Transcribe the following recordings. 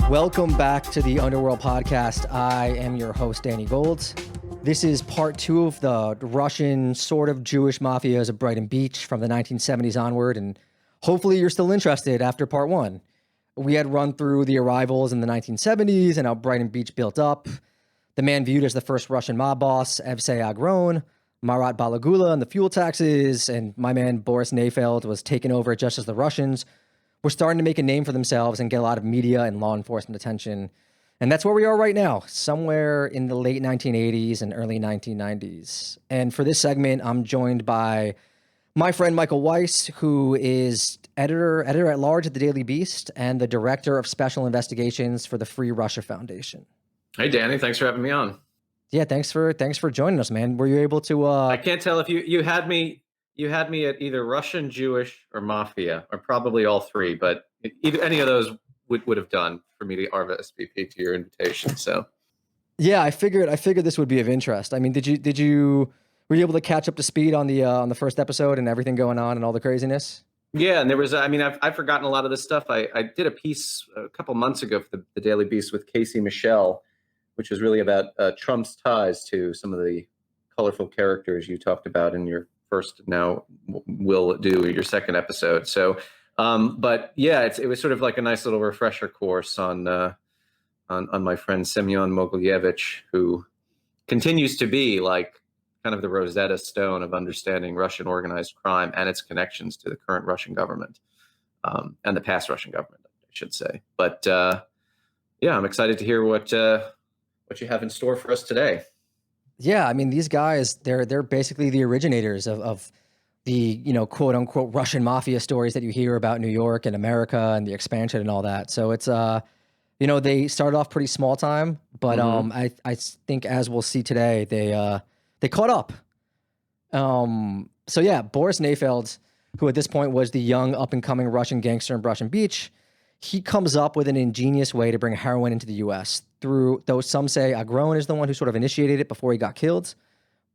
Welcome back to the Underworld podcast. I am your host, Danny Golds. This is part 2 of the Russian sort of Jewish mafias of Brighton Beach from the 1970s onward, and hopefully you're still interested after part 1. We had run through the arrivals in the 1970s and how Brighton Beach built up, the man viewed as the first Russian mob boss, Evsei Agron, Marat Balagula and the fuel taxes, and my man Boris Nayfeld was taken over just as the Russians were starting to make a name for themselves and get a lot of media and law enforcement attention. And that's where we are right now, somewhere in the late 1980s and early 1990s. And for this segment, I'm joined by my friend Michael Weiss, who is editor-at-large at the Daily Beast and the director of special investigations for the Free Russia Foundation. Hey, Danny, thanks for having me on. Yeah, thanks for joining us, man. Were you able to... I can't tell if you had me at either Russian, Jewish, or Mafia, or probably all three, but either any of those would have done for me to RSVP to your invitation. So, yeah, I figured this would be of interest. I mean, were you able to catch up to speed on the first episode and everything going on and all the craziness? Yeah, and there was, I've forgotten a lot of this stuff. I did a piece a couple months ago for the Daily Beast with Casey Michelle, which was really about Trump's ties to some of the colorful characters you talked about in your first, now will do your second episode. So, but yeah, it was sort of like a nice little refresher course on my friend Semyon Mogilyevich, who continues to be like kind of the Rosetta Stone of understanding Russian organized crime and its connections to the current Russian government, and the past Russian government, I should say. But yeah, I'm excited to hear what you have in store for us today. Yeah, I mean, these guys, they're basically the originators of the, quote unquote Russian mafia stories that you hear about New York and America and the expansion and all that. So it's, they started off pretty small time, but I think, as we'll see today, they caught up. So yeah, Boris Nayfeld, who at this point was the young up and coming Russian gangster in Brighton Beach, he comes up with an ingenious way to bring heroin into the U.S. though some say Agron is the one who sort of initiated it before he got killed.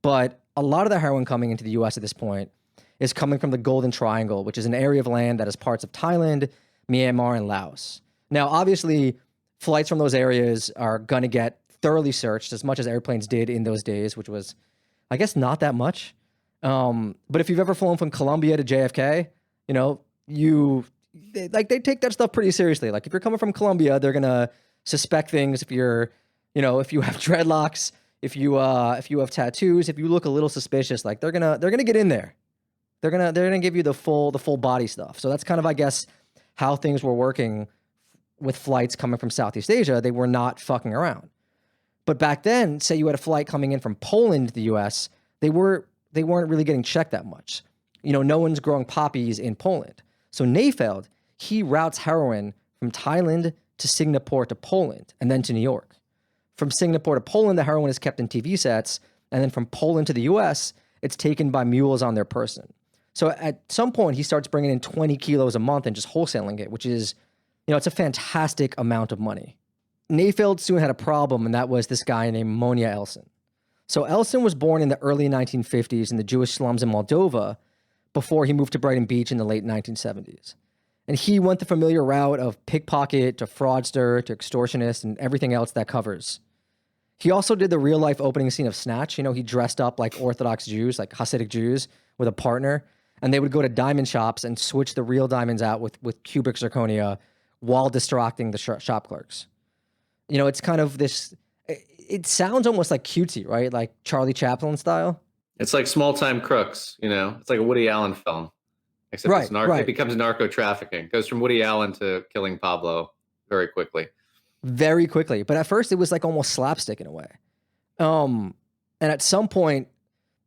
But a lot of the heroin coming into the U.S. at this point is coming from the Golden Triangle, which is an area of land that is parts of Thailand, Myanmar, and Laos. Now, obviously, flights from those areas are going to get thoroughly searched, as much as airplanes did in those days, which was, I guess, not that much. But if you've ever flown from Colombia to JFK, they take that stuff pretty seriously. Like, if you're coming from Colombia, they're gonna suspect things. If you're, if you have dreadlocks, if you have tattoos, if you look a little suspicious, like they're gonna get in there. They're gonna give you the full body stuff. So that's kind of, I guess, how things were working with flights coming from Southeast Asia. They were not fucking around. But back then, say you had a flight coming in from Poland to the U.S., they weren't really getting checked that much. No one's growing poppies in Poland. So Nayfeld, he routes heroin from Thailand to Singapore to Poland, and then to New York. From Singapore to Poland, the heroin is kept in TV sets, and then from Poland to the U.S., it's taken by mules on their person. So at some point, he starts bringing in 20 kilos a month and just wholesaling it, which is, it's a fantastic amount of money. Nayfeld soon had a problem, and that was this guy named Monya Elson. So Elson was born in the early 1950s in the Jewish slums in Moldova, before he moved to Brighton Beach in the late 1970s. And he went the familiar route of pickpocket to fraudster to extortionist and everything else that covers. He also did the real-life opening scene of Snatch. He dressed up like Orthodox Jews, like Hasidic Jews, with a partner, and they would go to diamond shops and switch the real diamonds out with cubic zirconia while distracting the shop clerks. It's kind of this... It sounds almost like cutesy, right? Like Charlie Chaplin style. It's like Small Time Crooks, It's like a Woody Allen film, except it becomes narco trafficking. It goes from Woody Allen to killing Pablo very quickly. Very quickly. But at first, it was like almost slapstick in a way. And at some point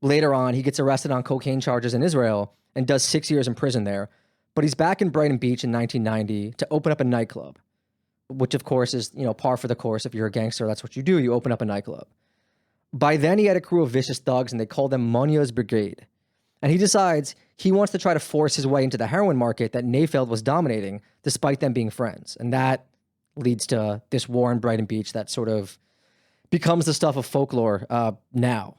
later on, he gets arrested on cocaine charges in Israel and does 6 years in prison there. But he's back in Brighton Beach in 1990 to open up a nightclub, which of course is, par for the course. If you're a gangster, that's what you do. You open up a nightclub. By then, he had a crew of vicious thugs, and they called them Monya's Brigade. And he decides he wants to try to force his way into the heroin market that Nayfeld was dominating, despite them being friends. And that leads to this war in Brighton Beach that sort of becomes the stuff of folklore now.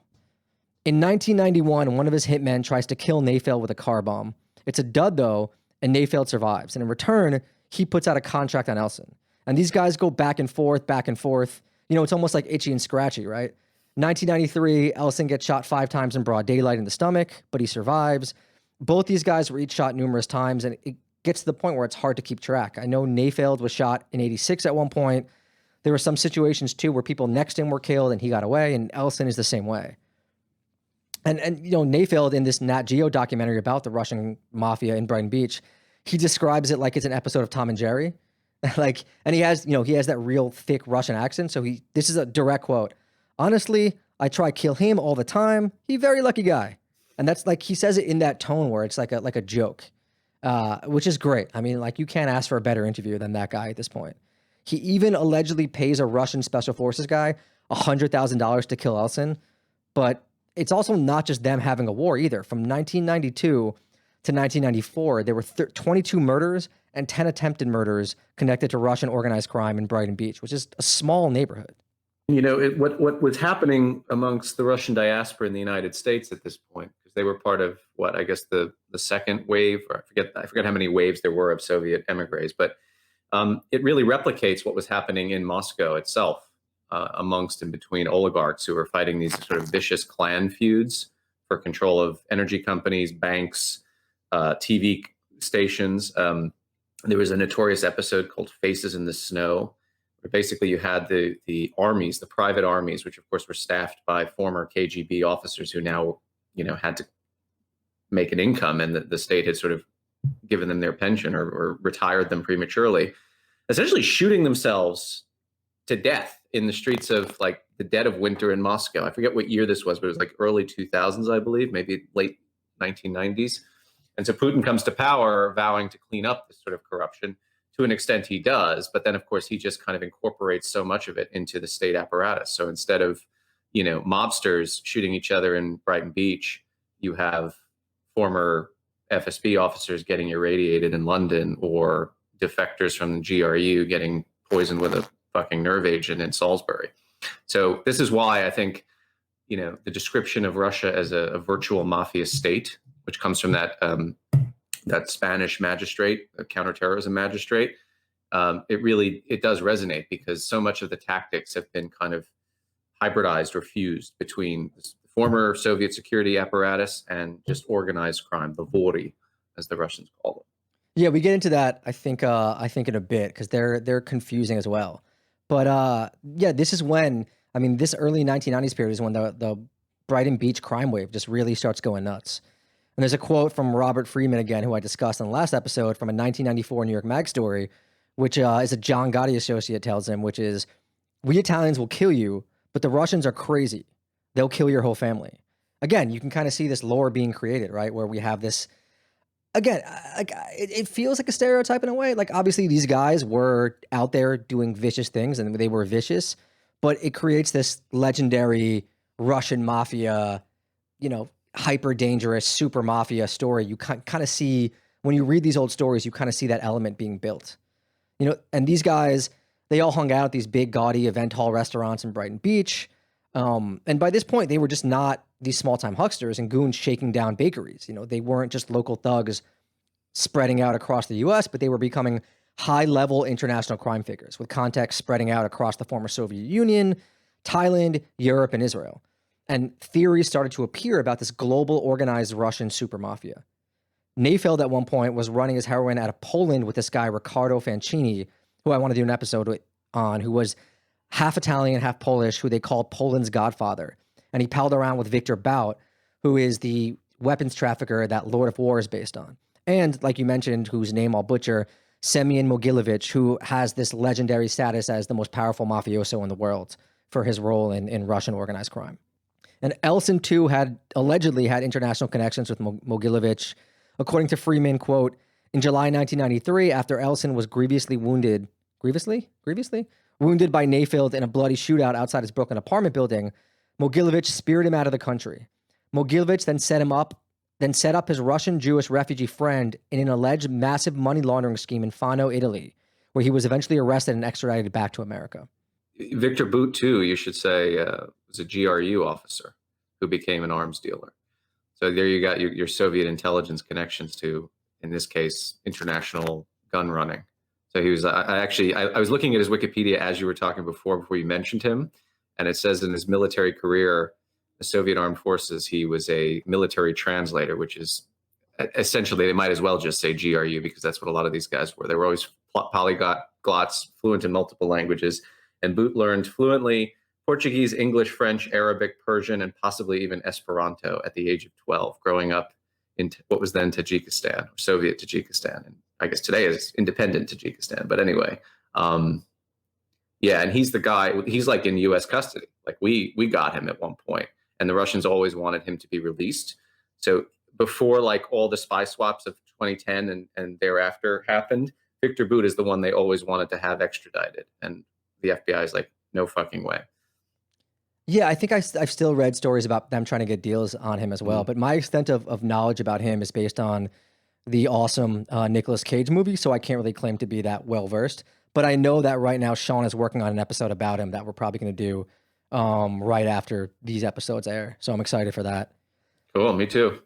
In 1991, one of his hitmen tries to kill Nayfeld with a car bomb. It's a dud, though, and Nayfeld survives. And in return, he puts out a contract on Elson. And these guys go back and forth, back and forth. You know, it's almost like Itchy and Scratchy, right? 1993, Elson gets shot 5 times in broad daylight in the stomach, but he survives. Both these guys were each shot numerous times, and it gets to the point where it's hard to keep track. I know Nayfeld was shot in 86 at one point. There were some situations, too, where people next to him were killed and he got away, and Elson is the same way. And you know, Nayfeld, in this Nat Geo documentary about the Russian Mafia in Brighton Beach, he describes it like it's an episode of Tom and Jerry. Like, and he has that real thick Russian accent. So this is a direct quote. Honestly, I try kill him all the time. He very lucky guy. And that's like, he says it in that tone where it's like a joke, which is great. I mean, like, you can't ask for a better interview than that guy at this point. He even allegedly pays a Russian special forces guy $100,000 to kill Elson. But it's also not just them having a war either. From 1992 to 1994, there were 22 murders and 10 attempted murders connected to Russian organized crime in Brighton Beach, which is a small neighborhood. You know, what was happening amongst the Russian diaspora in the United States at this point, because they were part of what I guess the second wave, or I forget how many waves there were of Soviet emigres, but it really replicates what was happening in Moscow itself, amongst and between oligarchs who were fighting these sort of vicious clan feuds for control of energy companies, banks, TV stations. There was a notorious episode called Faces in the Snow, where basically you had the armies, the private armies, which of course were staffed by former KGB officers who now, you know, had to make an income, and the state had sort of given them their pension or retired them prematurely, essentially shooting themselves to death in the streets of like the dead of winter in Moscow. I forget what year this was, but it was like early 2000s, I believe, maybe late 1990s. And so Putin comes to power vowing to clean up this sort of corruption. To an extent he does, but then of course he just kind of incorporates so much of it into the state apparatus. So instead of, you know, mobsters shooting each other in Brighton Beach, you have former FSB officers getting irradiated in London, or defectors from the GRU getting poisoned with a fucking nerve agent in Salisbury. So this is why I think, you know, the description of Russia as a virtual mafia state, which comes from that Spanish magistrate, a counterterrorism magistrate, it does resonate, because so much of the tactics have been kind of hybridized or fused between the former Soviet security apparatus and just organized crime, the vori, as the Russians call it. Yeah, we get into that, I think in a bit, because they're confusing as well. But yeah, this is when, I mean, this early 1990s period is when the Brighton Beach crime wave just really starts going nuts. And there's a quote from Robert Freeman again, who I discussed in the last episode, from a 1994 New York Mag story, which is a John Gotti associate tells him, which is, "We Italians will kill you, but the Russians are crazy. They'll kill your whole family." Again, you can kind of see this lore being created, right? Where we have this, again, like it feels like a stereotype in a way. Like, obviously these guys were out there doing vicious things and they were vicious, but it creates this legendary Russian mafia, you know, hyper dangerous super mafia story. You kind of see, when you read these old stories, you kind of see that element being built, you know. And these guys, they all hung out at these big gaudy event hall restaurants in Brighton Beach. And by this point, they were just not these small time hucksters and goons shaking down bakeries. You know, they weren't just local thugs spreading out across the US, but they were becoming high level international crime figures with contacts spreading out across the former Soviet Union, Thailand, Europe, and Israel. And theories started to appear about this global organized Russian super mafia. Nayfeld at one point was running his heroin out of Poland with this guy, Riccardo Fancini, who I want to do an episode on, who was half Italian, half Polish, who they called Poland's godfather. And he palled around with Victor Bout, who is the weapons trafficker that Lord of War is based on. And like you mentioned, whose name I'll butcher, Semyon Mogilevich, who has this legendary status as the most powerful mafioso in the world for his role in Russian organized crime. And Elson, too, allegedly had international connections with Mogilevich. According to Freeman, quote, "In July 1993, after Elson was grievously wounded by Nayfeld in a bloody shootout outside his Brooklyn apartment building, Mogilevich speared him out of the country. Mogilevich then set up his Russian Jewish refugee friend in an alleged massive money laundering scheme in Fano, Italy, where he was eventually arrested and extradited back to America." Victor Bout, too, you should say, was a GRU officer who became an arms dealer. So there you got your Soviet intelligence connections to in this case, international gun running. So he was, I was looking at his Wikipedia as you were talking before you mentioned him. And it says in his military career, the Soviet armed forces, he was a military translator, which is essentially, they might as well just say GRU, because that's what a lot of these guys were. They were always polyglots, fluent in multiple languages. And Boot learned fluently Portuguese, English, French, Arabic, Persian, and possibly even Esperanto at the age of 12, growing up in what was then Tajikistan, or Soviet Tajikistan. And I guess today is independent Tajikistan. But anyway, yeah, and he's the guy, he's like in US custody. Like we got him at one point, and the Russians always wanted him to be released. So before like all the spy swaps of 2010 and thereafter happened, Victor Boot is the one they always wanted to have extradited. And the FBI is like, no fucking way. Yeah, I think I've still read stories about them trying to get deals on him as well. But my extent of knowledge about him is based on the awesome Nicolas Cage movie, so I can't really claim to be that well-versed. But I know that right now Sean is working on an episode about him that we're probably going to do right after these episodes air. So I'm excited for that. Cool, me too.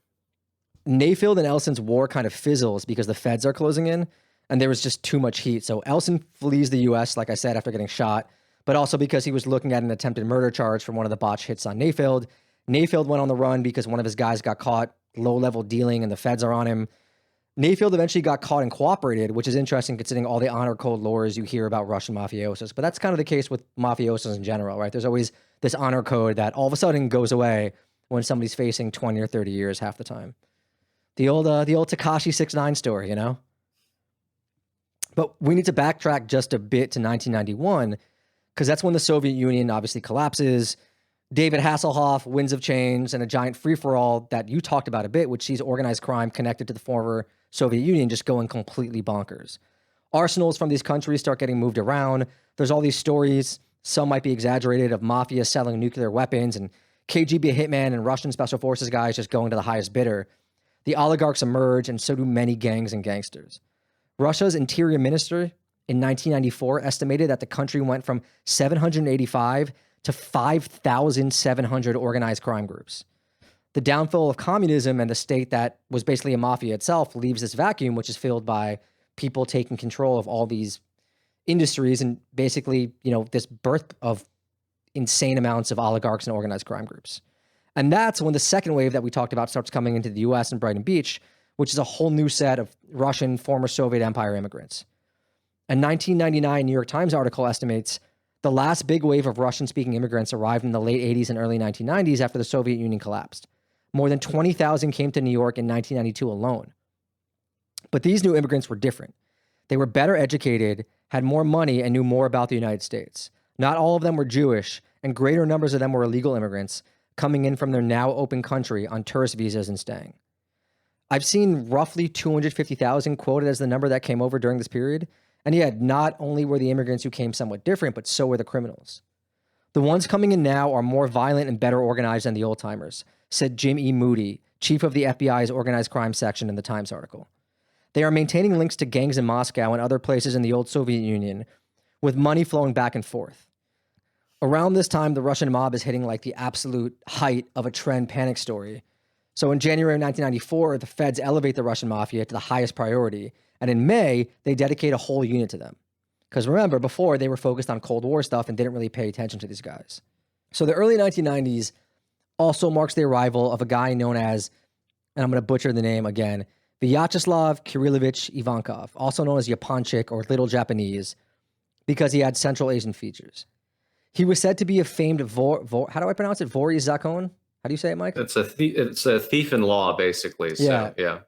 Nayfeld and Elson's war kind of fizzles because the feds are closing in, and there was just too much heat. So Elson flees the U.S., like I said, after getting shot, but also because he was looking at an attempted murder charge from one of the botched hits on Nayfeld. Nayfeld went on the run because one of his guys got caught low-level dealing, and the feds are on him. Nayfeld eventually got caught and cooperated, which is interesting considering all the honor code lores you hear about Russian mafiosos. But that's kind of the case with mafiosos in general, right? There's always this honor code that all of a sudden goes away when somebody's facing 20 or 30 years half the time. The old Tekashi 6ix9ine story, you know? But we need to backtrack just a bit to 1991, because that's when the Soviet Union obviously collapses. David Hasselhoff, Winds of Change, and a giant free-for-all that you talked about a bit, which sees organized crime connected to the former Soviet Union just going completely bonkers. Arsenals from these countries start getting moved around. There's all these stories, some might be exaggerated, of mafia selling nuclear weapons and KGB hitmen and Russian special forces guys just going to the highest bidder. The oligarchs emerge, and so do many gangs and gangsters. Russia's interior minister in 1994 estimated that the country went from 785 to 5,700 organized crime groups. The downfall of communism and the state that was basically a mafia itself leaves this vacuum, which is filled by people taking control of all these industries and basically, you know, this birth of insane amounts of oligarchs and organized crime groups. And that's when the second wave that we talked about starts coming into the US and Brighton Beach, which is a whole new set of Russian former Soviet Empire immigrants. A 1999 New York Times article estimates the last big wave of Russian-speaking immigrants arrived in the late 80s and early 1990s after the Soviet Union collapsed. More than 20,000 came to New York in 1992 alone. But these new immigrants were different. They were better educated, had more money, and knew more about the United States. Not all of them were Jewish, and greater numbers of them were illegal immigrants coming in from their now open country on tourist visas and staying. I've seen roughly 250,000 quoted as the number that came over during this period. And yet, not only were the immigrants who came somewhat different, but so were the criminals. The ones coming in now are more violent and better organized than the old-timers, said Jim E. Moody, chief of the FBI's organized crime section in the Times article. They are maintaining links to gangs in Moscow and other places in the old Soviet Union, with money flowing back and forth. Around this time, the Russian mob is hitting like the absolute height of a trend panic story. So in January of 1994, the feds elevate the Russian Mafia to the highest priority. And in May, they dedicate a whole unit to them. Because remember, before, they were focused on Cold War stuff and didn't really pay attention to these guys. So the early 1990s also marks the arrival of a guy known as, and I'm going to butcher the name again, Vyacheslav Kirillovich Ivankov, also known as Yaponchik or Little Japanese, because he had Central Asian features. He was said to be a famed how do I pronounce it? Boris Zakone? How do you say it, Mike? It's a thief in law, basically. So, yeah.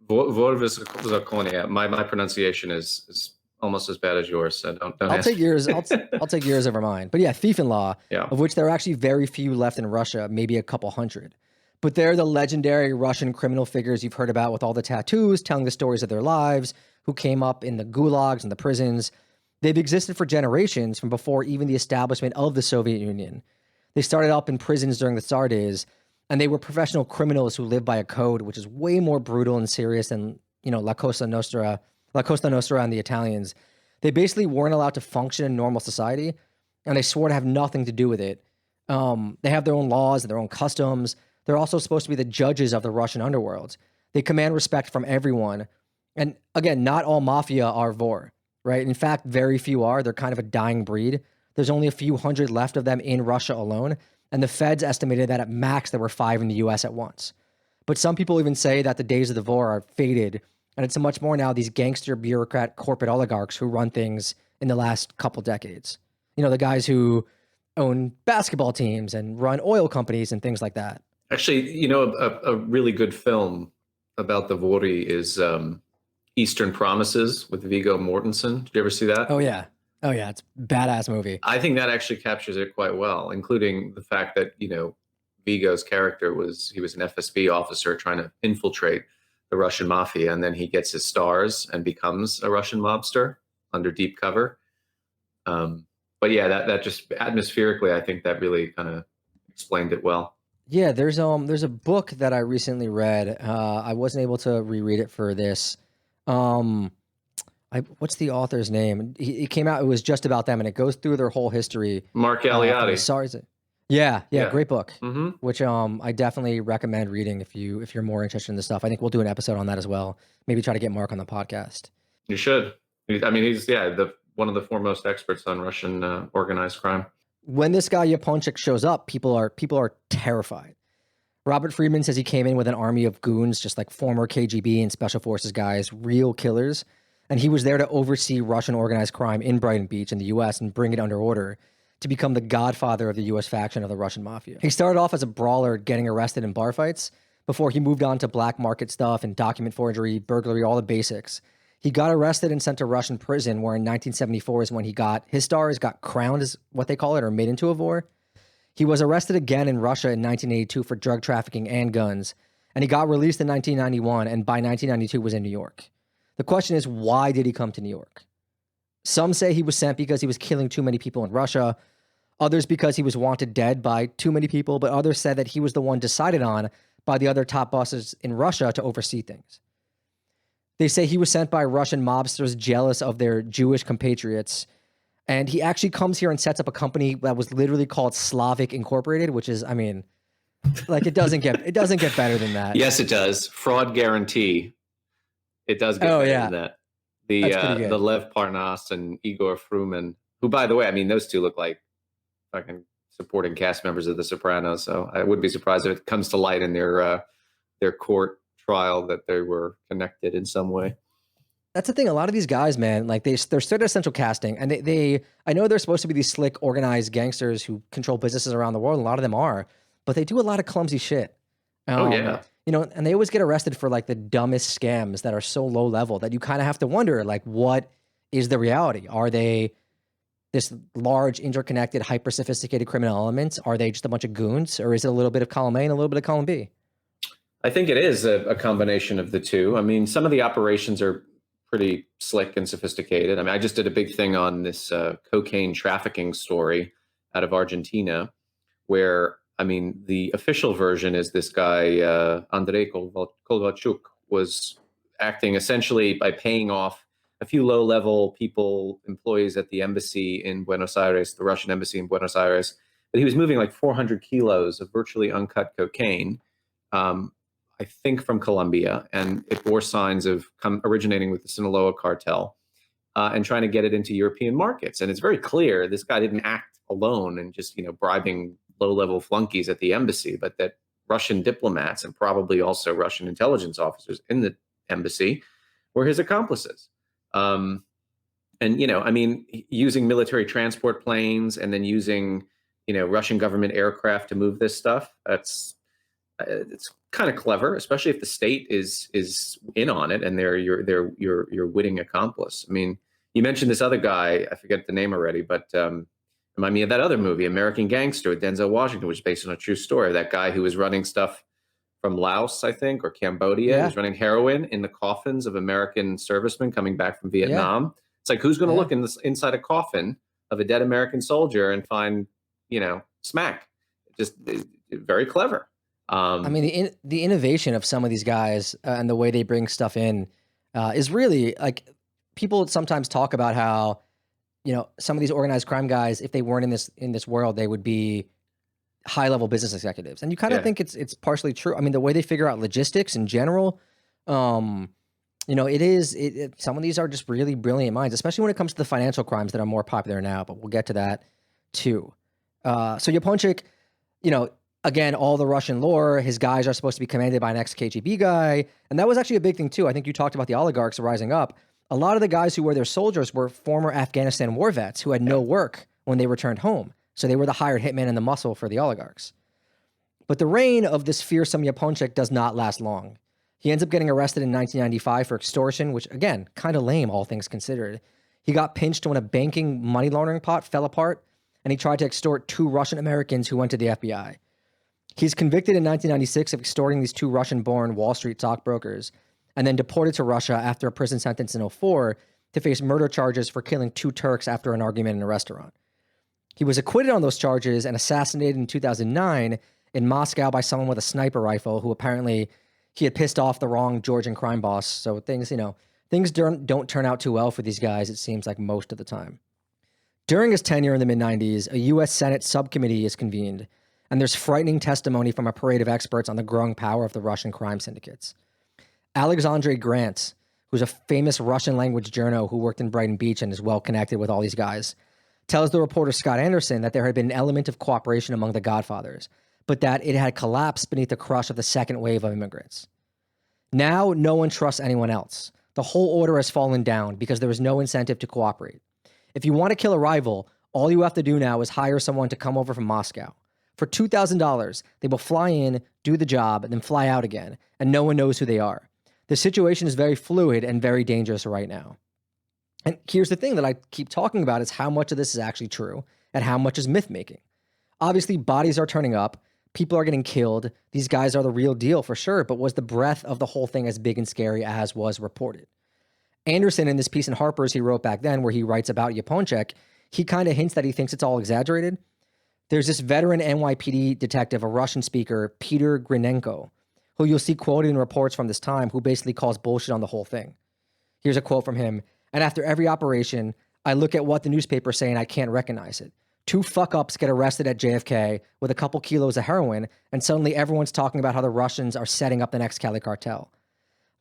Zakone. Yeah. My pronunciation is almost as bad as yours. So don't I'll take yours. I'll take yours over mine. But yeah, thief in law, of which there are actually very few left in Russia, maybe a couple hundred. But they're the legendary Russian criminal figures you've heard about with all the tattoos, telling the stories of their lives, who came up in the gulags and the prisons. They've existed for generations from before even the establishment of the Soviet Union. They started up in prisons during the Tsar days, and they were professional criminals who lived by a code which is way more brutal and serious than, you know, La Cosa Nostra and the Italians. They basically weren't allowed to function in normal society, and they swore to have nothing to do with it. They have their own laws and their own customs. They're also supposed to be the judges of the Russian underworld. They command respect from everyone. And again, not all mafia are vor, right? In fact, very few are. They're kind of a dying breed. There's only a few hundred left of them in Russia alone. And the feds estimated that at max there were 5 in the US at once. But some people even say that the days of the vor are faded. And it's much more now these gangster, bureaucrat, corporate oligarchs who run things in the last couple decades. You know, the guys who own basketball teams and run oil companies and things like that. Actually, you know, a really good film about the Vori is Eastern Promises with Viggo Mortensen. Did you ever see that? Oh, yeah. Oh, yeah. It's a badass movie. I think that actually captures it quite well, including the fact that, you know, Viggo's character he was an FSB officer trying to infiltrate the Russian Mafia, and then he gets his stars and becomes a Russian mobster under deep cover. But yeah, that just atmospherically, I think that really kind of explained it well. Yeah, there's a book that I recently read. I wasn't able to reread it for this. What's the author's name? It came out. It was just about them, and it goes through their whole history. Mark Aliati. Sorry, yeah, Yeah. great book. Mm-hmm. Which I definitely recommend reading if you're more interested in this stuff. I think we'll do an episode on that as well. Maybe try to get Mark on the podcast. You should. I mean, he's one of the foremost experts on Russian organized crime. When this guy Yaponchik shows up, people are terrified. Robert Friedman says he came in with an army of goons, just like former KGB and special forces guys, real killers. And he was there to oversee Russian organized crime in Brighton Beach in the US and bring it under order to become the godfather of the US faction of the Russian Mafia. He started off as a brawler getting arrested in bar fights before he moved on to black market stuff and document forgery, burglary, all the basics. He got arrested and sent to Russian prison, where in 1974 is when his stars got crowned, is what they call it, or made into a vor. He was arrested again in Russia in 1982 for drug trafficking and guns, and he got released in 1991, and by 1992 was in New York. The question is, why did he come to New York? Some say he was sent because he was killing too many people in Russia, others because he was wanted dead by too many people, but others said that he was the one decided on by the other top bosses in Russia to oversee things. They say he was sent by Russian mobsters jealous of their Jewish compatriots. And he actually comes here and sets up a company that was literally called Slavic Incorporated, which is, I mean, like it doesn't get better than that. Yes, it does. Fraud guarantee. It does get better than that. The Lev Parnas and Igor Fruman, who, by the way, I mean, those two look like fucking supporting cast members of The Sopranos. So I wouldn't be surprised if it comes to light in their court trial that they were connected in some way. That's the thing. A lot of these guys, man, like they're straight essential casting, and I know they're supposed to be these slick, organized gangsters who control businesses around the world. A lot of them are, but they do a lot of clumsy shit. You know, and they always get arrested for like the dumbest scams that are so low level that you kind of have to wonder, like, what is the reality? Are they this large, interconnected, hyper sophisticated criminal elements? Are they just a bunch of goons, or is it a little bit of column A and a little bit of column B? I think it is a combination of the two. I mean, some of the operations are pretty slick and sophisticated. I mean, I just did a big thing on this cocaine trafficking story out of Argentina, where, I mean, the official version is this guy, Andrei Kovalchuk, was acting essentially by paying off a few low-level employees at the embassy in Buenos Aires, the Russian embassy in Buenos Aires. But he was moving like 400 kilos of virtually uncut cocaine, I think from Colombia, and it bore signs of originating with the Sinaloa cartel and trying to get it into European markets. And it's very clear this guy didn't act alone and just, you know, bribing low-level flunkies at the embassy, but that Russian diplomats and probably also Russian intelligence officers in the embassy were his accomplices. And, you know, I mean, using military transport planes and then using, you know, Russian government aircraft to move this stuff, it's kind of clever, especially if the state is in on it and they're your witting accomplice. I mean, you mentioned this other guy, I forget the name already, but remind me of that other movie, American Gangster with Denzel Washington, which is based on a true story. That guy who was running stuff from Laos, I think, or Cambodia. He was running heroin in the coffins of American servicemen coming back from Vietnam. Yeah. It's like, who's going to look inside a coffin of a dead American soldier and find, you know, smack? Just very clever. I mean, the innovation of some of these guys and the way they bring stuff in is really, like, people sometimes talk about how, you know, some of these organized crime guys, if they weren't in this world, they would be high level business executives. And you kind of think it's partially true. I mean, the way they figure out logistics in general, Some of these are just really brilliant minds, especially when it comes to the financial crimes that are more popular now, but we'll get to that too. So Yaponchik, again, all the Russian lore, his guys are supposed to be commanded by an ex-KGB guy. And that was actually a big thing too. I think you talked about the oligarchs rising up. A lot of the guys who were their soldiers were former Afghanistan war vets who had no work when they returned home. So they were the hired hitmen and the muscle for the oligarchs. But the reign of this fearsome Yaponchik does not last long. He ends up getting arrested in 1995 for extortion, which, again, kind of lame, all things considered. He got pinched when a banking money laundering pot fell apart, and he tried to extort 2 Russian Americans who went to the FBI. He's convicted in 1996 of extorting these 2 Russian-born Wall Street stockbrokers, and then deported to Russia after a prison sentence in 2004 to face murder charges for killing 2 Turks after an argument in a restaurant. He was acquitted on those charges and assassinated in 2009 in Moscow by someone with a sniper rifle who apparently he had pissed off the wrong Georgian crime boss. So things don't turn out too well for these guys, it seems like most of the time. During his tenure in the mid-90s, a U.S. Senate subcommittee is convened, and there's frightening testimony from a parade of experts on the growing power of the Russian crime syndicates. Alexandre Grant, who's a famous Russian language journo who worked in Brighton Beach and is well connected with all these guys, tells the reporter Scott Anderson that there had been an element of cooperation among the Godfathers, but that it had collapsed beneath the crush of the second wave of immigrants. Now, no one trusts anyone else. The whole order has fallen down because there is no incentive to cooperate. If you want to kill a rival, all you have to do now is hire someone to come over from Moscow. For $2,000, they will fly in, do the job, and then fly out again, and no one knows who they are. The situation is very fluid and very dangerous right now. And here's the thing that I keep talking about is how much of this is actually true and how much is myth-making. Obviously, bodies are turning up. People are getting killed. These guys are the real deal for sure, but was the breadth of the whole thing as big and scary as was reported? Anderson, in this piece in Harper's he wrote back then where he writes about Yaponchik, he kind of hints that he thinks it's all exaggerated. There's this veteran NYPD detective, a Russian speaker, Peter Grinenko, who you'll see quoted in reports from this time, who basically calls bullshit on the whole thing. Here's a quote from him. "And after every operation, I look at what the newspapers say and I can't recognize it. 2 fuck-ups get arrested at JFK with a couple kilos of heroin, and suddenly everyone's talking about how the Russians are setting up the next Cali cartel.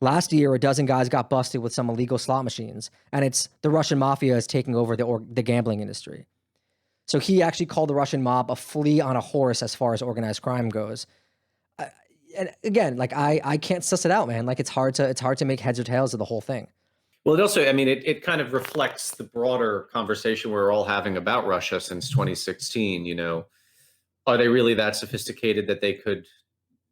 Last year, a dozen guys got busted with some illegal slot machines, and it's the Russian Mafia is taking over the gambling industry." So he actually called the Russian mob a flea on a horse as far as organized crime goes. And again, like I can't suss it out, man. Like it's hard to make heads or tails of the whole thing. Well, it also, I mean, it kind of reflects the broader conversation we're all having about Russia since 2016. Are they really that sophisticated that they could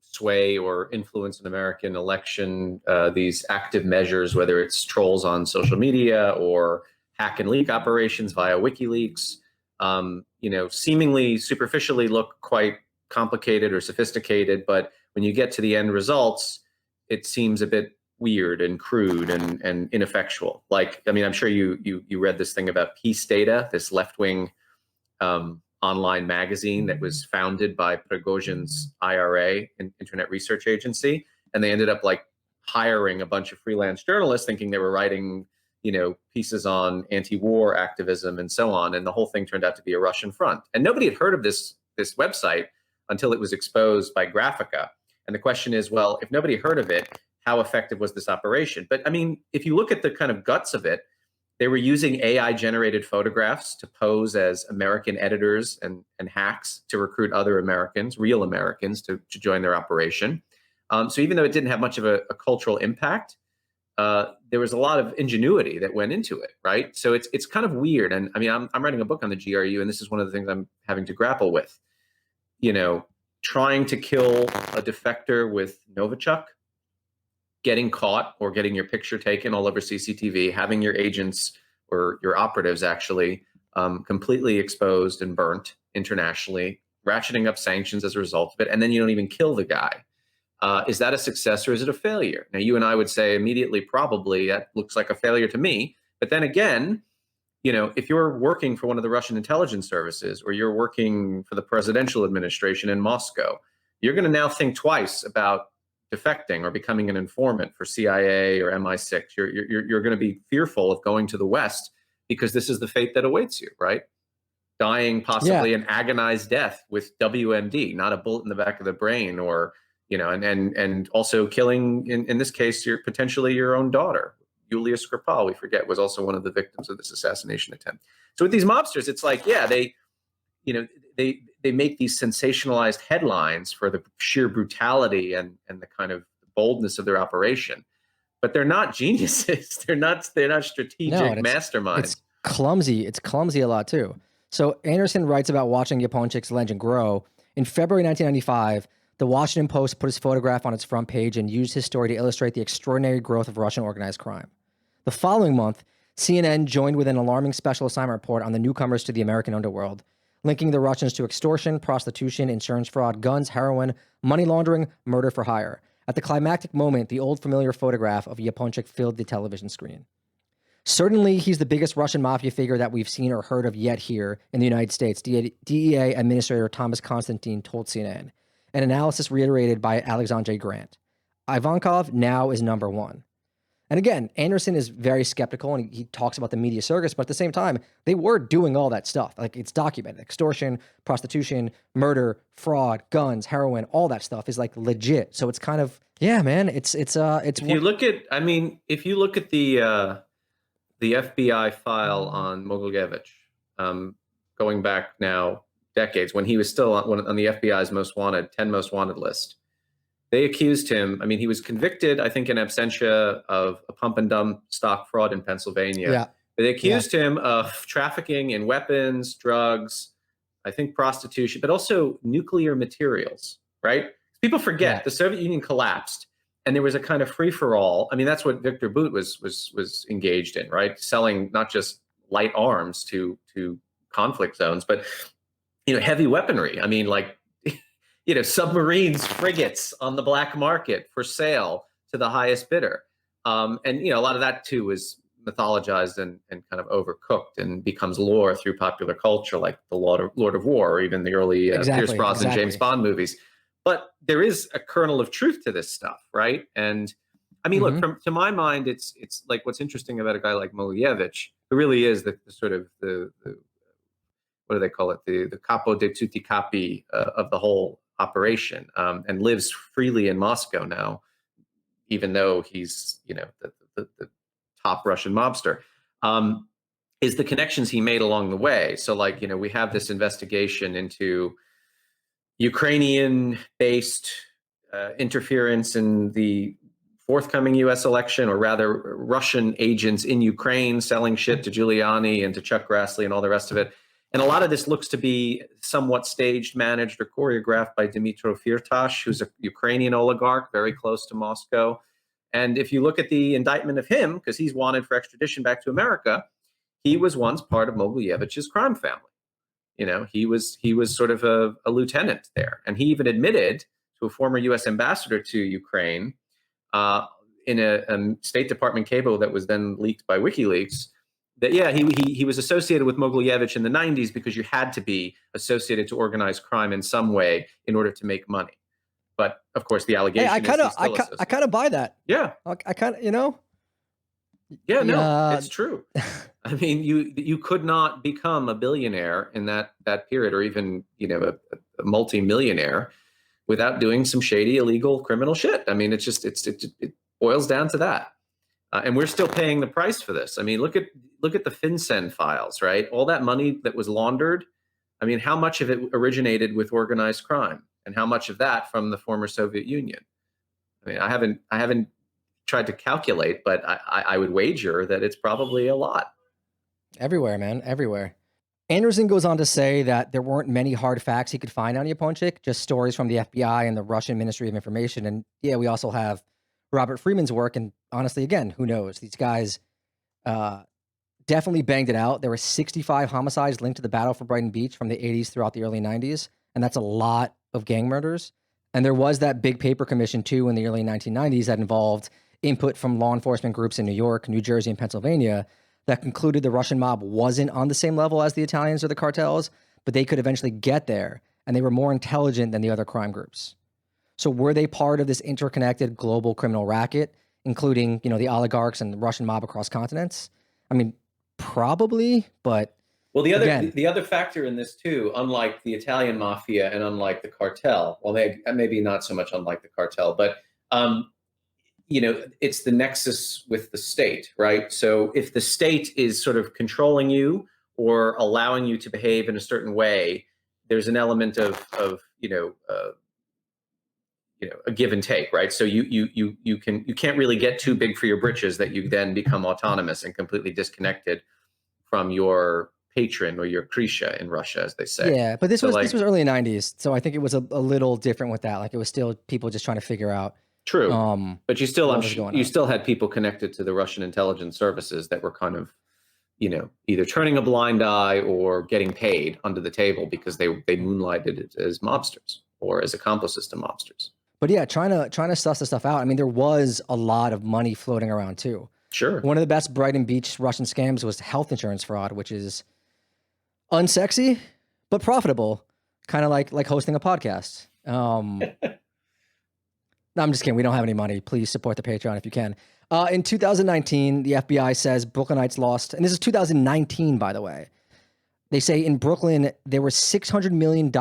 sway or influence an American election? These active measures, whether it's trolls on social media or hack and leak operations via WikiLeaks, seemingly superficially look quite complicated or sophisticated, but when you get to the end results, it seems a bit weird and crude and ineffectual. Like, I mean, I'm sure you read this thing about Peace Data, this left-wing online magazine that was founded by Prigozhin's IRA, Internet Research Agency, and they ended up like hiring a bunch of freelance journalists thinking they were writing, pieces on anti-war activism and so on, and the whole thing turned out to be a Russian front. And nobody had heard of this website until it was exposed by Graphica. And the question is, well, if nobody heard of it, how effective was this operation? But I mean, if you look at the kind of guts of it, they were using AI-generated photographs to pose as American editors and hacks to recruit other Americans, real Americans, to join their operation. So even though it didn't have much of a cultural impact, there was a lot of ingenuity that went into it, right? So it's kind of weird. And I mean, I'm writing a book on the GRU, and this is one of the things I'm having to grapple with. Trying to kill a defector with Novichok, getting caught or getting your picture taken all over CCTV, having your agents or your operatives actually completely exposed and burnt internationally, ratcheting up sanctions as a result of it, and then you don't even kill the guy. Is that a success or is it a failure? Now, you and I would say immediately, probably that looks like a failure to me. But then again, if you're working for one of the Russian intelligence services or you're working for the presidential administration in Moscow, you're going to now think twice about defecting or becoming an informant for CIA or MI6. You're going to be fearful of going to the West because this is the fate that awaits you, right? Dying possibly an agonized death with WMD, not a bullet in the back of the brain or and also killing, in this case, potentially your own daughter. Yulia Skripal, we forget, was also one of the victims of this assassination attempt. So with these mobsters, it's like, yeah, they make these sensationalized headlines for the sheer brutality and the kind of boldness of their operation, but they're not geniuses. They're not strategic masterminds. It's clumsy. It's clumsy a lot too. So Anderson writes about watching Yaponchik's legend grow. In February 1995, the Washington Post put his photograph on its front page and used his story to illustrate the extraordinary growth of Russian organized crime. The following month, CNN joined with an alarming special assignment report on the newcomers to the American underworld, linking the Russians to extortion, prostitution, insurance fraud, guns, heroin, money laundering, murder for hire. At the climactic moment, the old familiar photograph of Yaponchik filled the television screen. Certainly, he's the biggest Russian mafia figure that we've seen or heard of yet here in the United States, DEA Administrator Thomas Constantine told CNN, an analysis reiterated by Alexandre Grant. Ivankov now is number one. And again, Anderson is very skeptical, and he talks about the media circus, but at the same time, they were doing all that stuff. Like, it's documented. Extortion, prostitution, murder, fraud, guns, heroin, all that stuff is like legit. So it's kind of, yeah, man, it's if you look at the FBI file on Mogilevich, going back now decades, when he was still on the FBI's 10 most wanted list, they accused him. I mean, he was convicted, I think, in absentia of a pump and dump stock fraud in Pennsylvania. Yeah. But they accused him of trafficking in weapons, drugs, I think prostitution, but also nuclear materials, right? People forget the Soviet Union collapsed and there was a kind of free for all. I mean, that's what Victor Bout was engaged in, right? Selling not just light arms to conflict zones, but heavy weaponry. I mean, like submarines, frigates on the black market for sale to the highest bidder. And a lot of that too was mythologized and kind of overcooked and becomes lore through popular culture, like the Lord of War, or even the early Pierce Brosnan, James Bond movies. But there is a kernel of truth to this stuff, right? And I mean, look, to my mind, it's like what's interesting about a guy like Mogilevich, who really is the sort of the what do they call it? The capo de tutti capi of the whole operation, and lives freely in Moscow now, even though he's the top Russian mobster, is the connections he made along the way. So like, we have this investigation into Ukrainian-based interference in the forthcoming U.S. election, or rather Russian agents in Ukraine selling shit to Giuliani and to Chuck Grassley and all the rest of it. And a lot of this looks to be somewhat staged, managed, or choreographed by Dmytro Firtash, who's a Ukrainian oligarch very close to Moscow. And if you look at the indictment of him, because he's wanted for extradition back to America, he was once part of Mogilevich's crime family. He was sort of a lieutenant there. And he even admitted to a former U.S. ambassador to Ukraine in a State Department cable that was then leaked by WikiLeaks, that, he was associated with Mogilevich in the 90s because you had to be associated to organized crime in some way in order to make money. But of course, the allegation I kind of buy that. Yeah. I kind of, Yeah, no, it's true. I mean, you could not become a billionaire in that period, or even, a multi-millionaire, without doing some shady, illegal, criminal shit. I mean, it boils down to that. And we're still paying the price for this. I mean, look at the FinCEN files, right? All that money that was laundered. I mean, how much of it originated with organized crime, and how much of that from the former Soviet Union? I mean, I haven't tried to calculate, but I would wager that it's probably a lot. Everywhere, man, everywhere. Anderson goes on to say that there weren't many hard facts he could find on Yaponchik, just stories from the FBI and the Russian Ministry of Information. And yeah, we also have Robert Freeman's work. And honestly, again, who knows? These guys definitely banged it out. There were 65 homicides linked to the battle for Brighton Beach from the 80s throughout the early 90s. And that's a lot of gang murders. And there was that big paper commission too in the early 1990s that involved input from law enforcement groups in New York, New Jersey, and Pennsylvania that concluded the Russian mob wasn't on the same level as the Italians or the cartels, but they could eventually get there, and they were more intelligent than the other crime groups. So were they part of this interconnected global criminal racket, including, the oligarchs and the Russian mob across continents? I mean, probably, but... Well, Again, the other factor in this too, unlike the Italian mafia and unlike the cartel, well, maybe not so much unlike the cartel, but um, it's the nexus with the state, right? So if the state is sort of controlling you or allowing you to behave in a certain way, there's an element of a give and take, right? So you can't really get too big for your britches that you then become autonomous and completely disconnected from your patron or your krisha in Russia, as they say. yeah, but this So was like this was early '90s, so I think it was a little different with that. Like it was still people just trying to figure out true, but what was going you on. still had people connected to the Russian intelligence services that were kind of either turning a blind eye or getting paid under the table because they moonlighted as mobsters or as accomplices to mobsters. But yeah, trying to suss this stuff out. I mean, there was a lot of money floating around too. Sure. One of the best Brighton Beach Russian scams was health insurance fraud, which is unsexy but profitable, kind of like hosting a podcast. No, I'm just kidding. We don't have any money. Please support the Patreon if you can. In 2019, the FBI says Brooklynites lost, and this is 2019, by the way. They say in Brooklyn there were $600 million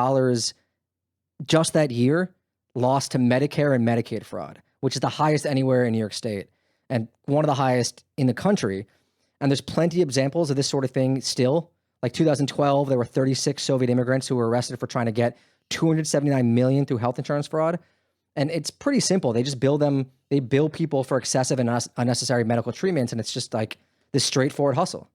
just that year lost to Medicare and Medicaid fraud, which is the highest anywhere in New York State and one of the highest in the country. And there's plenty of examples of this sort of thing still. Like 2012, there were 36 Soviet immigrants who were arrested for trying to get $279 million through health insurance fraud. And it's pretty simple. They just they bill people for excessive and unnecessary medical treatments. And it's just like this straightforward hustle.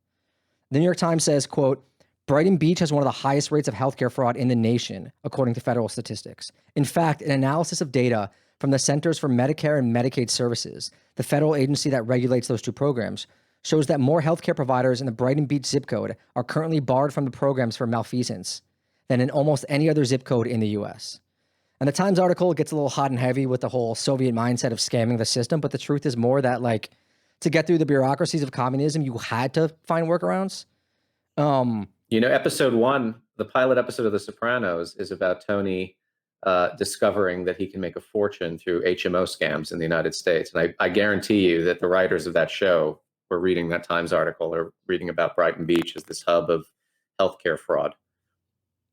The New York Times says, quote, Brighton Beach has one of the highest rates of healthcare fraud in the nation, according to federal statistics. In fact, an analysis of data from the Centers for Medicare and Medicaid Services, the federal agency that regulates those two programs, shows that more healthcare providers in the Brighton Beach zip code are currently barred from the programs for malfeasance than in almost any other zip code in the U.S. And the Times article gets a little hot and heavy with the whole Soviet mindset of scamming the system, but the truth is more that, like, to get through the bureaucracies of communism, you had to find workarounds. Episode 1, the pilot episode of The Sopranos, is about Tony discovering that he can make a fortune through HMO scams in the United States. And I guarantee you that the writers of that show were reading that Times article or reading about Brighton Beach as this hub of healthcare fraud.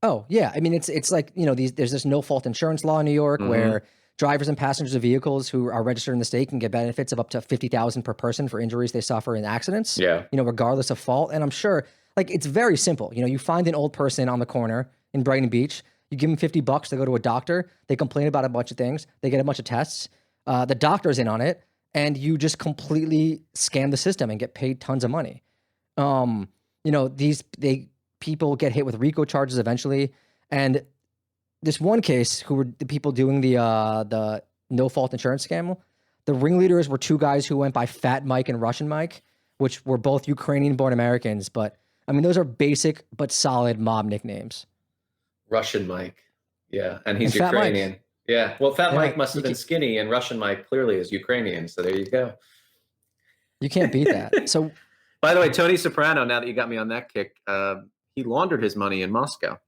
Oh, yeah. I mean, it's like, there's this no-fault insurance law in New York where drivers and passengers of vehicles who are registered in the state can get benefits of up to $50,000 per person for injuries they suffer in accidents, regardless of fault. And I'm sure, like, it's very simple. You find an old person on the corner in Brighton Beach, you give them $50 to go to a doctor, they complain about a bunch of things, they get a bunch of tests, the doctor's in on it, and you just completely scam the system and get paid tons of money. People get hit with RICO charges eventually. And this one case, who were the people doing the no-fault insurance scam, the ringleaders were two guys who went by Fat Mike and Russian Mike, which were both Ukrainian-born Americans. But, I mean, those are basic but solid mob nicknames. Russian Mike. Yeah, and he's Ukrainian. Yeah, well, Fat Mike must have been skinny, and Russian Mike clearly is Ukrainian. So there you go. You can't beat that. So, by the way, Tony Soprano, now that you got me on that kick, he laundered his money in Moscow.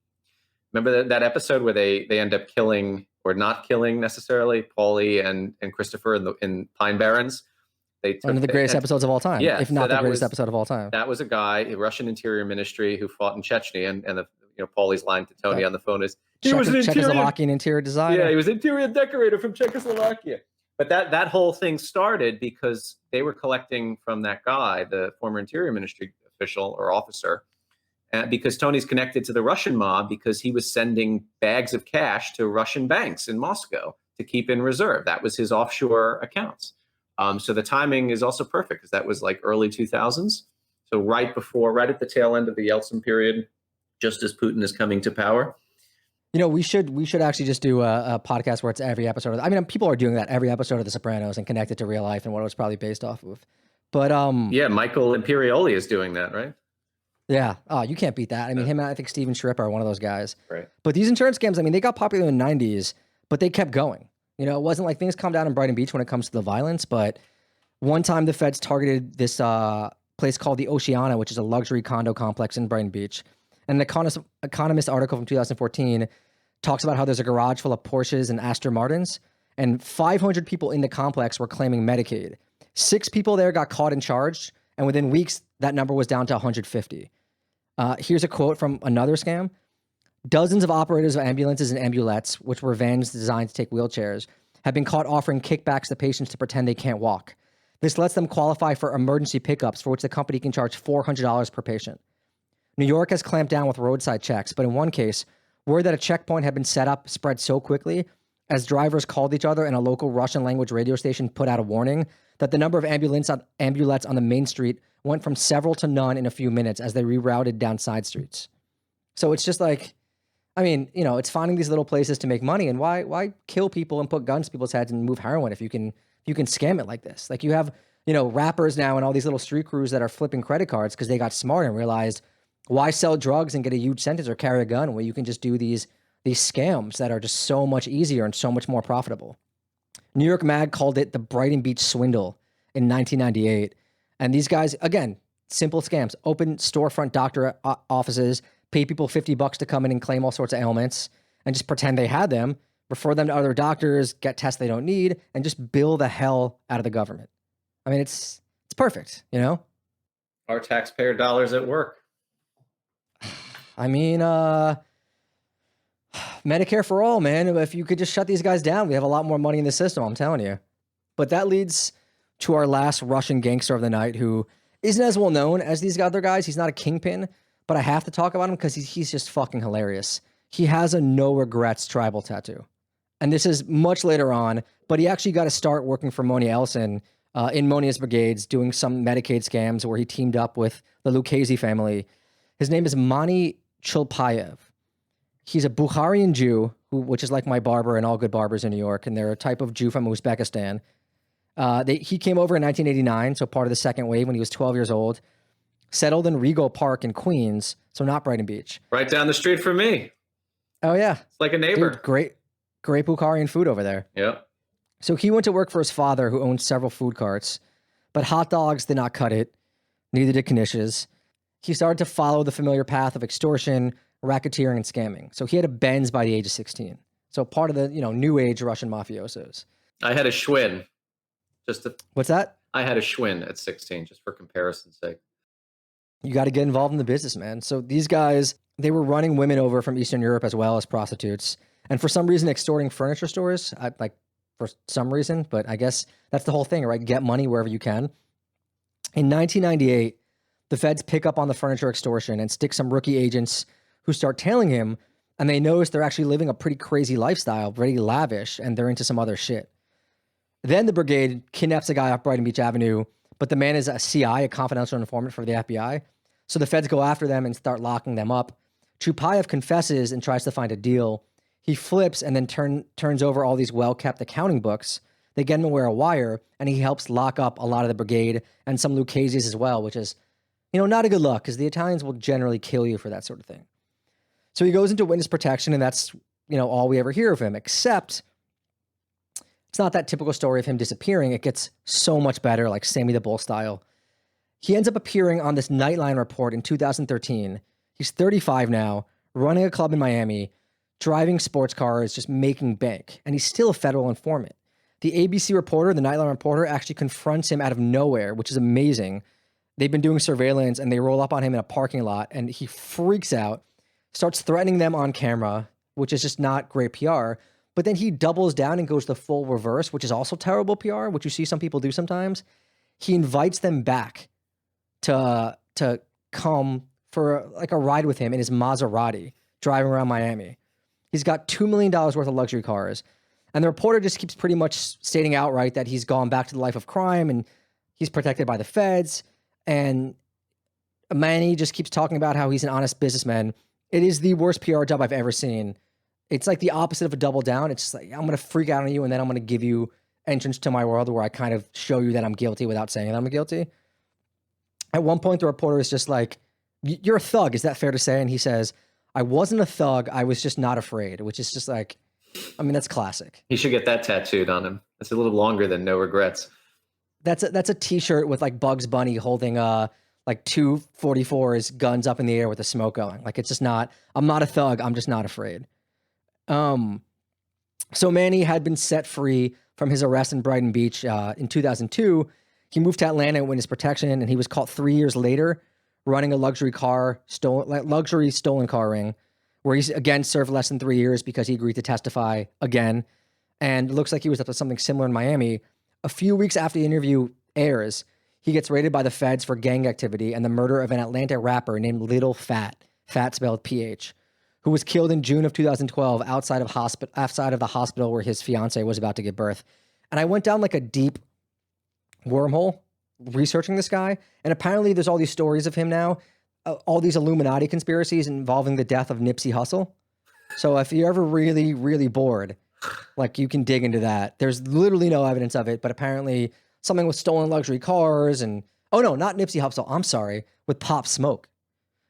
Remember that episode where they end up killing, or not killing necessarily, Paulie and Christopher in Pine Barrens? One of the greatest episodes of all time, if not the greatest episode of all time. That was a guy, a Russian Interior Ministry, who fought in Chechnya, and Paulie's line to Tony on the phone is, he was an Czechoslovakian interior designer. Yeah, he was interior decorator from Czechoslovakia. But that whole thing started because they were collecting from that guy, the former Interior Ministry official or officer, because Tony's connected to the Russian mob because he was sending bags of cash to Russian banks in Moscow to keep in reserve. That was his offshore accounts. So the timing is also perfect because that was like early 2000s. So right at the tail end of the Yeltsin period, just as Putin is coming to power. We should actually just do a podcast where it's every episode. I mean, people are doing that every episode of The Sopranos and connect it to real life and what it was probably based off of. But yeah, Michael Imperioli is doing that, right? Yeah. Oh, you can't beat that. I mean, him and I think Steven Schripp are one of those guys. Right. But these insurance scams, I mean, they got popular in the 90s, but they kept going. It wasn't like things calmed down in Brighton Beach when it comes to the violence, but one time the feds targeted this place called the Oceana, which is a luxury condo complex in Brighton Beach. And the Economist article from 2014 talks about how there's a garage full of Porsches and Aston Martins, and 500 people in the complex were claiming Medicaid. 6 people there got caught and charged, and within weeks, that number was down to 150. Here's a quote from another scam. Dozens of operators of ambulances and ambulettes, which were vans designed to take wheelchairs, have been caught offering kickbacks to patients to pretend they can't walk. This lets them qualify for emergency pickups, for which the company can charge $400 per patient. New York has clamped down with roadside checks, but in one case, word that a checkpoint had been set up spread so quickly as drivers called each other and a local Russian language radio station put out a warning that the number of ambulettes on the main street went from several to none in a few minutes as they rerouted down side streets. So it's just like, I mean, you know, it's finding these little places to make money. And why kill people and put guns to people's heads and move heroin if you can scam it like this? Like, you have, you know, rappers now and all these little street crews that are flipping credit cards because they got smart and realized, why sell drugs and get a huge sentence or carry a gun when you can just do these scams that are just so much easier and so much more profitable? New York Mag called it the Brighton Beach swindle in 1998. And these guys, again, simple scams: open storefront doctor offices, pay people $50 to come in and claim all sorts of ailments and just pretend they had them, refer them to other doctors, get tests they don't need, and just bill the hell out of the government. I mean, it's perfect, you know? Our taxpayer dollars at work. I mean, Medicare for all, man. If you could just shut these guys down, we have a lot more money in the system, I'm telling you. But that leads to our last Russian gangster of the night, who isn't as well known as these other guys. He's not a kingpin, but I have to talk about him because he's just fucking hilarious. He has a no regrets tribal tattoo. And this is much later on, but he actually got to start working for Monya Elson in Monya's brigades, doing some Medicaid scams where he teamed up with the Lucchese family. His name is Mani Chulpayev. He's a Bukharian Jew, which is like my barber and all good barbers in New York, and they're a type of Jew from Uzbekistan. He came over in 1989, so part of the second wave, when he was 12 years old, settled in Rego Park in Queens, so not Brighton Beach. Right down the street from me. Oh, yeah. It's like a neighbor. Dude, great Bukharian food over there. Yep. So he went to work for his father, who owned several food carts, but hot dogs did not cut it. Neither did knishes. He started to follow the familiar path of extortion, racketeering, and scamming. So he had a Benz by the age of 16. So part of the, you know, new age Russian mafiosos. I had a Schwinn. What's that? I had a Schwinn at 16, just for comparison's sake. You got to get involved in the business, man. So these guys, they were running women over from Eastern Europe as well as prostitutes. And for some reason, extorting furniture stores, for some reason, but I guess that's the whole thing, right? Get money wherever you can. In 1998, the feds pick up on the furniture extortion and stick some rookie agents who start tailing him, and they notice they're actually living a pretty crazy lifestyle, pretty lavish, and they're into some other shit. Then the brigade kidnaps a guy off Brighton Beach Avenue, but the man is a CI, a confidential informant for the FBI. So the feds go after them and start locking them up. Chupayev confesses and tries to find a deal. He flips and then turns over all these well-kept accounting books. They get him to wear a wire, and he helps lock up a lot of the brigade and some Lucchese's as well, which is, you know, not a good look because the Italians will generally kill you for that sort of thing. So he goes into witness protection, and that's, you know, all we ever hear of him, except it's not that typical story of him disappearing. It gets so much better, like Sammy the Bull style. He ends up appearing on this Nightline report in 2013. He's 35 now, running a club in Miami, driving sports cars, just making bank. And he's still a federal informant. The ABC reporter, the Nightline reporter, actually confronts him out of nowhere, which is amazing. They've been doing surveillance, and they roll up on him in a parking lot, and he freaks out, starts threatening them on camera, which is just not great PR. But then he doubles down and goes the full reverse, which is also terrible PR, which you see some people do sometimes. He invites them back to come for like a ride with him in his Maserati, driving around Miami. He's got $2 million worth of luxury cars. And the reporter just keeps pretty much stating outright that he's gone back to the life of crime and he's protected by the feds. And Manny just keeps talking about how he's an honest businessman. It is the worst PR job I've ever seen. It's like the opposite of a double down. It's just like, I'm going to freak out on you, and then I'm going to give you entrance to my world where I kind of show you that I'm guilty without saying that I'm guilty. At one point, the reporter is just like, you're a thug. Is that fair to say? And he says, I wasn't a thug. I was just not afraid, which is just like, I mean, that's classic. He should get that tattooed on him. It's a little longer than no regrets. That's a t-shirt with like Bugs Bunny holding like two 44s, guns up in the air with the smoke going. Like, it's just not, I'm not a thug. I'm just not afraid. So Manny had been set free from his arrest in Brighton Beach in 2002. He moved to Atlanta and witnessed protection, and he was caught 3 years later running a luxury stolen car ring, where he's again served less than 3 years because he agreed to testify again. And it looks like he was up to something similar in Miami. A few weeks after the interview airs, he gets raided by the feds for gang activity and the murder of an Atlanta rapper named Little Fat spelled PH, who was killed in June of 2012 outside of the hospital where his fiance was about to give birth. And I went down like a deep wormhole researching this guy. And apparently there's all these stories of him now, all these Illuminati conspiracies involving the death of Nipsey Hussle. So if you're ever really, really bored, like you can dig into that. There's literally no evidence of it, but apparently something with stolen luxury cars and, oh no, not Nipsey Hussle. I'm sorry, with Pop Smoke,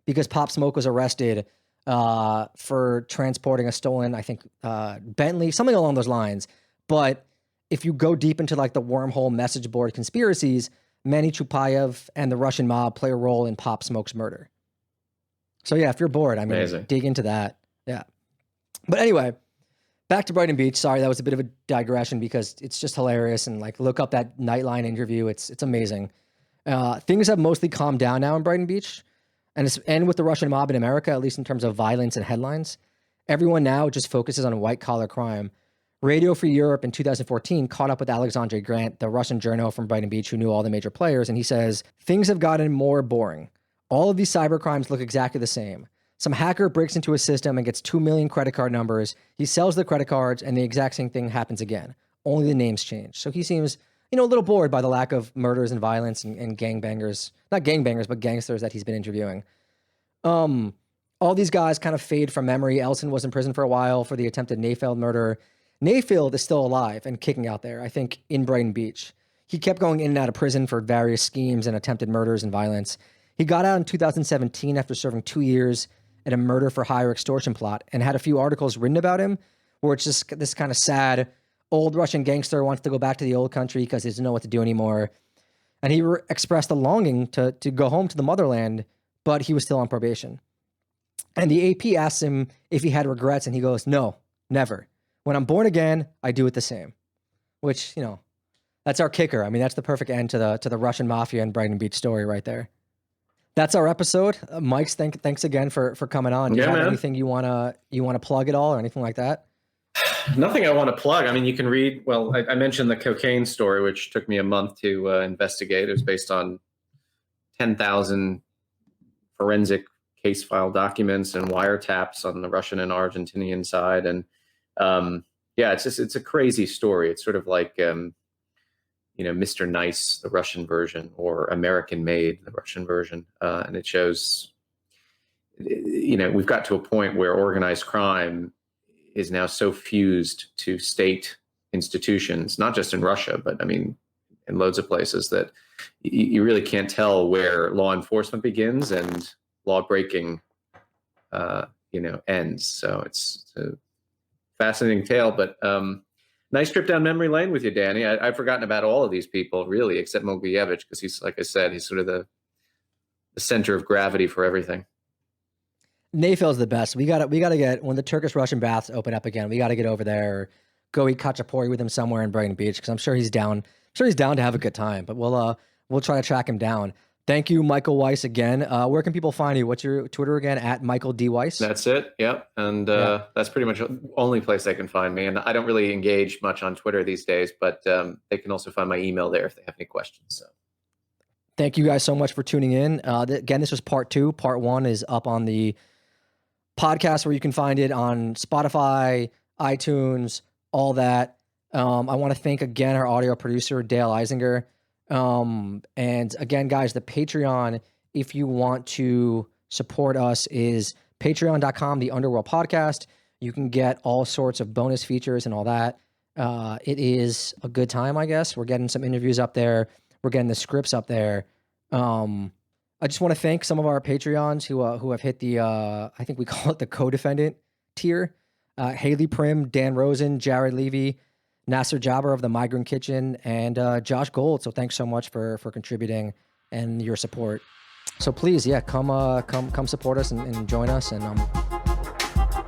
because Pop Smoke was arrested for transporting a stolen, I think, Bentley, something along those lines. But if you go deep into like the wormhole message board conspiracies, Manny Chupayev and the Russian mob play a role in Pop Smoke's murder. So yeah, if you're bored, I mean, Amazing. Dig into that. Yeah. But anyway, back to Brighton Beach. Sorry, that was a bit of a digression because it's just hilarious. And like, look up that Nightline interview. It's amazing. Things have mostly calmed down now in Brighton Beach, and with the Russian mob in America, at least in terms of violence and headlines. Everyone now just focuses on white collar crime. Radio Free Europe in 2014 caught up with Alexandre Grant, the Russian journo from Brighton Beach who knew all the major players, and he says, things have gotten more boring. All of these cyber crimes look exactly the same. Some hacker breaks into a system and gets 2 million credit card numbers. He sells the credit cards and the exact same thing happens again. Only the names change. So he seems, a little bored by the lack of murders and violence and gangbangers, not gangbangers, but gangsters that he's been interviewing. All these guys kind of fade from memory. Elson was in prison for a while for the attempted Nayfeld murder. Nayfeld is still alive and kicking out there, I think, in Brighton Beach. He kept going in and out of prison for various schemes and attempted murders and violence. He got out in 2017 after serving 2 years at a murder for hire extortion plot and had a few articles written about him where it's just this kind of sad old Russian gangster wants to go back to the old country because he doesn't know what to do anymore. And he expressed a longing to go home to the motherland, but he was still on probation. And the AP asked him if he had regrets, and he goes, no, never. When I'm born again, I do it the same. Which, that's our kicker. I mean, that's the perfect end to the Russian Mafia and Brighton Beach story right there. That's our episode. Mike's, thanks again for coming on. Do you have anything you wanna plug at all or anything like that? Nothing I want to plug. I mean, you can read. Well, I mentioned the cocaine story, which took me a month to investigate. It was based on 10,000 forensic case file documents and wiretaps on the Russian and Argentinian side, and it's a crazy story. It's sort of like Mr. Nice, the Russian version, or American Made, the Russian version, and it shows. We've got to a point where organized crime is now so fused to state institutions, not just in Russia, but I mean, in loads of places, that you really can't tell where law enforcement begins and law breaking, ends. So it's a fascinating tale, but nice trip down memory lane with you, Danny. I've forgotten about all of these people, really, except Mogilevich, because he's, like I said, he's sort of the center of gravity for everything. Nayfeld's the best. We gotta get, when the Turkish Russian baths open up again, we gotta get over there, go eat khachapuri with him somewhere in Brighton Beach, because I'm sure he's down to have a good time. But we'll try to track him down. Thank you, Michael Weiss, again. Where can people find you? What's your Twitter again? At Michael D. Weiss? That's it. Yep. And that's pretty much the only place they can find me. And I don't really engage much on Twitter these days, but they can also find my email there if they have any questions. So, thank you guys so much for tuning in. Again, this was part 2. Part 1 is up on the podcast where you can find it on Spotify, iTunes, all that. I want to thank again our audio producer, Dale Eisinger. And again, guys, the Patreon, if you want to support us, is patreon.com, the Underworld podcast. You can get all sorts of bonus features and all that. It is a good time, I guess. We're getting some interviews up there. We're getting the scripts up there. I just want to thank some of our Patreons who have hit the, I think we call it the co-defendant tier. Haley Prim, Dan Rosen, Jared Levy, Nasser Jabber of the Migrant Kitchen, and Josh Gold. So thanks so much for contributing and your support. So please, come support us and join us. And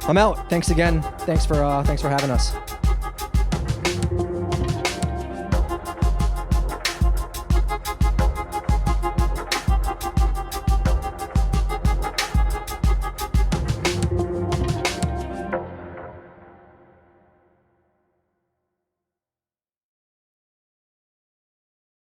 I'm out. Thanks again. Thanks for having us.